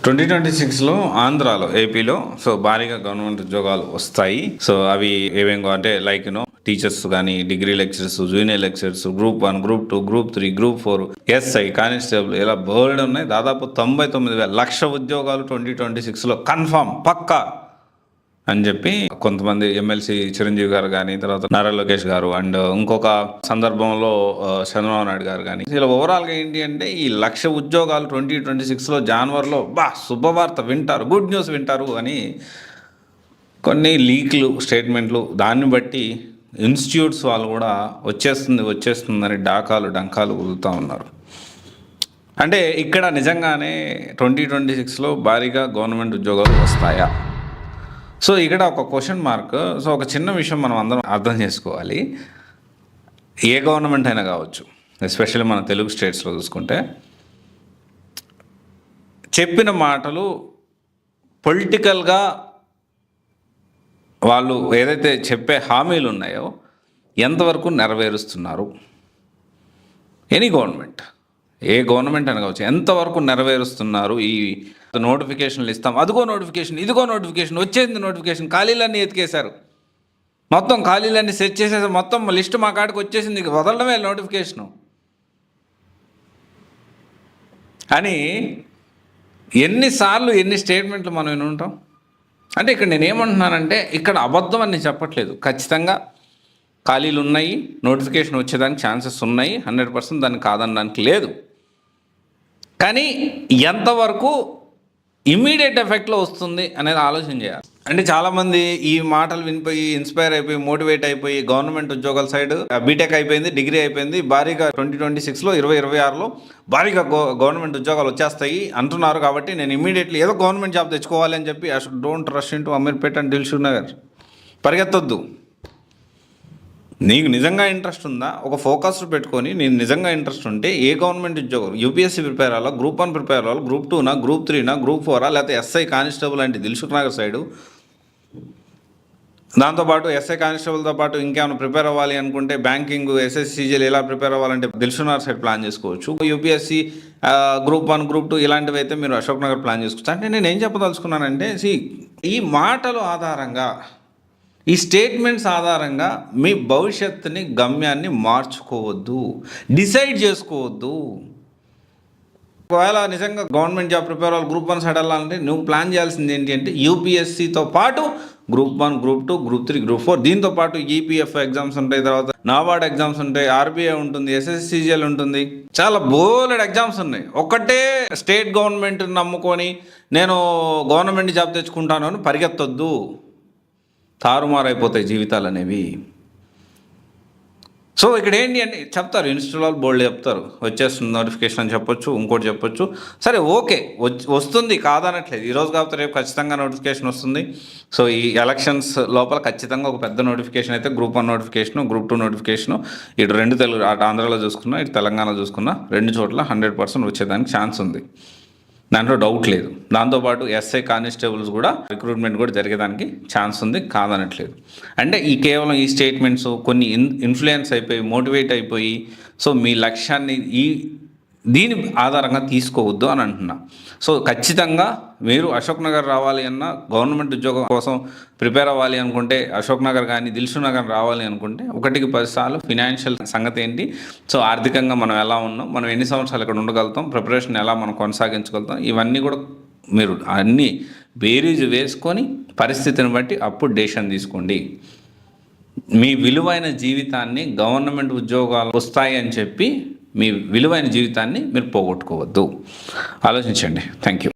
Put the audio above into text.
2026లో ఆంధ్రాలో ఏపీలో భారీగా గవర్నమెంట్ ఉద్యోగాలు వస్తాయి. అవి ఏమేమో అంటే టీచర్స్ కానీ, degree lecturers, junior lecturers, group 1, group 2, group 3, group 4, SI, constable ఇలా బోల్డ్ ఉన్నాయి. దాదాపు 99,000 లక్ష ఉద్యోగాలు 2026లో కన్ఫామ్ పక్కా అని చెప్పి కొంతమంది ఎమ్మెల్సీ చిరంజీవి గారు కానీ, తర్వాత నారా లోకేష్ గారు అండ్ ఇంకొక సందర్భంలో చంద్రబాబు నాయుడు గారు కానీ, ఇలా ఓవరాల్గా ఏంటి అంటే ఈ 1,00,000 ఉద్యోగాలు 2026లో జనవరిలో శుభవార్త వింటారు, గుడ్ న్యూస్ వింటారు అని కొన్ని లీక్లు, స్టేట్మెంట్లు, దాన్ని బట్టి ఇన్స్టిట్యూట్స్ వాళ్ళు కూడా వచ్చేస్తుందని డంకాలు ఊదుతూ ఉన్నారు. అంటే ఇక్కడ నిజంగానే 2026లో భారీగా గవర్నమెంట్ ఉద్యోగాలు వస్తాయా? ఇక్కడ ఒక క్వశ్చన్ మార్క్. ఒక చిన్న విషయం మనం అందరం అర్థం చేసుకోవాలి. ఏ గవర్నమెంట్ అయినా కావచ్చు, ఎస్పెషల్లీ మన తెలుగు స్టేట్స్లో చూసుకుంటే, చెప్పిన మాటలు పొలిటికల్గా వాళ్ళు ఏదైతే చెప్పే హామీలు ఉన్నాయో ఎంతవరకు నెరవేరుస్తున్నారు. ఎనీ గవర్నమెంట్, ఏ గవర్నమెంట్ అని కావచ్చు, ఎంతవరకు నెరవేరుస్తున్నారు. ఈ నోటిఫికేషన్లు ఇస్తాం, అదిగో నోటిఫికేషన్, ఇదిగో నోటిఫికేషన్, వచ్చేది నోటిఫికేషన్, ఖాళీలన్నీ ఎతికేశారు, మొత్తం ఖాళీలన్నీ సెట్ చేసేసారు, మొత్తం లిస్ట్ మా కాడికి వచ్చేసింది, వదలడమే నోటిఫికేషను అని ఎన్నిసార్లు ఎన్ని స్టేట్మెంట్లు మనం విని ఉంటాం. అంటే ఇక్కడ నేనేమంటున్నానంటే, ఇక్కడ అబద్ధం అని నేను చెప్పట్లేదు. ఖచ్చితంగా ఖాళీలు ఉన్నాయి, నోటిఫికేషన్ వచ్చేదానికి ఛాన్సెస్ ఉన్నాయి, 100% దాన్ని కాదనడానికి లేదు. కానీ ఎంతవరకు ఇమ్మీడియట్ ఎఫెక్ట్లో వస్తుంది అనేది ఆలోచన చేయాలి. అంటే చాలామంది ఈ మాటలు వినిపోయి ఇన్స్పైర్ అయిపోయి, మోటివేట్ అయిపోయి, గవర్నమెంట్ ఉద్యోగాల సైడ్ బీటెక్ అయిపోయింది, డిగ్రీ అయిపోయింది, భారీగా 2026లో 2026లో భారీగా గవర్నమెంట్ ఉద్యోగాలు వచ్చేస్తాయి అంటున్నారు. కాబట్టి నేను ఇమ్మీడియట్లీ ఏదో గవర్నమెంట్ జాబ్ తెచ్చుకోవాలి అని చెప్పి don't rush into Ameerpet and Dilsukhnagar, పరిగెత్తొద్దు. నీకు నిజంగా ఇంట్రెస్ట్ ఉందా, ఒక ఫోకస్ పెట్టుకొని నేను నిజంగా ఇంట్రెస్ట్ ఉంటే ఏ గవర్నమెంట్ ఉద్యోగం, యూపీఎస్సీ ప్రిపేర్ అవ్వాలా, గ్రూప్ 1 ప్రిపేర్ అవ్వాలి, గ్రూప్ 2నా, గ్రూప్ 3నా, గ్రూప్ 4ఆ, లేకపోతే ఎస్ఐ కానిస్టేబుల్ అంటే దిల్షుక్ నగర్ సైడు, దాంతోపాటు ఎస్ఐ కానిస్టేబుల్తో పాటు ఇంకేమైనా ప్రిపేర్ అవ్వాలి అనుకుంటే బ్యాంకింగ్, ఎస్ఎస్సీజీలు ఇలా ప్రిపేర్ అవ్వాలంటే దిల్షుక్ నగర్ సైడ్ ప్లాన్ చేసుకోవచ్చు. యూపీఎస్సీ గ్రూప్ 1, గ్రూప్ 2 ఇలాంటివి అయితే మీరు అశోక్ నగర్ ప్లాన్ చేసుకోవచ్చు. అంటే నేను ఏం చెప్పదలుచుకున్నానంటే, ఈ మాటలు ఆధారంగా, ఈ స్టేట్మెంట్స్ ఆధారంగా మీ భవిష్యత్తుని, గమ్యాన్ని మార్చుకోవద్దు, డిసైడ్ చేసుకోవద్దు. ఒకవేళ నిజంగా గవర్నమెంట్ జాబ్ ప్రిపేర్ అవ్వాలి, గ్రూప్ 1 సైడ్ వెళ్ళాలంటే నువ్వు ప్లాన్ చేయాల్సింది ఏంటి అంటే, యూపీఎస్సీతో పాటు గ్రూప్ 1, గ్రూప్ 2, గ్రూప్ 3, గ్రూప్ 4, దీంతో పాటు ఈపీఎఫ్ ఎగ్జామ్స్ ఉంటాయి, తర్వాత నాబార్డ్ ఎగ్జామ్స్ ఉంటాయి, ఆర్బీఐ ఉంటుంది, ఎస్ఎస్సీజీఎల్ ఉంటుంది, చాలా బోలెడ్ ఎగ్జామ్స్ ఉన్నాయి. ఒకటే స్టేట్ గవర్నమెంట్ నమ్ముకొని నేను గవర్నమెంట్ జాబ్ తెచ్చుకుంటాను అని పరిగెత్తొద్దు. తారుమారైపోతాయి జీవితాలు అనేవి. ఇక్కడ ఏంటి అంటే చెప్తారు, ఇన్స్టిట్యూట్ వాళ్ళు బోల్డ్ చెప్తారు, వచ్చేస్తుంది నోటిఫికేషన్ అని చెప్పొచ్చు, ఇంకోటి చెప్పొచ్చు. సరే, ఓకే, వస్తుంది, కాదనట్లేదు. ఈరోజు కాకపోతే రేపు ఖచ్చితంగా నోటిఫికేషన్ వస్తుంది. ఈ ఎలక్షన్స్ లోపల ఖచ్చితంగా ఒక పెద్ద నోటిఫికేషన్ అయితే గ్రూప్ 1 నోటిఫికేషను, గ్రూప్ 2 నోటిఫికేషను, ఇటు రెండు తెలుగు, అటు ఆంధ్రాలో చూసుకున్నా, ఇటు తెలంగాణ చూసుకున్నా, రెండు చోట్ల 100% వచ్చేదానికి ఛాన్స్ ఉంది, దాంట్లో డౌట్ లేదు. దాంతోపాటు ఎస్ఐ కానిస్టేబుల్స్ కూడా రిక్రూట్మెంట్ కూడా జరిగేదానికి ఛాన్స్ ఉంది, కాదనట్లేదు. అంటే కేవలం ఈ స్టేట్మెంట్స్ కొన్ని ఇన్ఫ్లుయెన్స్ అయిపోయి, మోటివేట్ అయిపోయి, మీ లక్ష్యాన్ని దీని ఆధారంగా తీసుకోవద్దు అని అంటున్నా. ఖచ్చితంగా మీరు అశోక్ నగర్ రావాలి అన్న, గవర్నమెంట్ ఉద్యోగం కోసం ప్రిపేర్ అవ్వాలి అనుకుంటే అశోక్ నగర్ కానీ, దిల్షుక్ నగర్ రావాలి అనుకుంటే 1-10 సార్లు ఫినాన్షియల్ సంగతి ఏంటి, ఆర్థికంగా మనం ఎలా ఉన్నాం, మనం ఎన్ని సంవత్సరాలు ఇక్కడ ఉండగలుగుతాం, ప్రిపరేషన్ ఎలా మనం కొనసాగించగలుగుతాం, ఇవన్నీ కూడా మీరు అన్నీ బేరీజు వేసుకొని పరిస్థితిని బట్టి అప్పుడు డెసిషన్ తీసుకోండి. మీ విలువైన జీవితాన్ని, గవర్నమెంట్ ఉద్యోగాలు వస్తాయి అని చెప్పి మీ విలువైన జీవితాన్ని మీరు పోగొట్టుకోవద్దు. ఆలోచించండి. Thank you.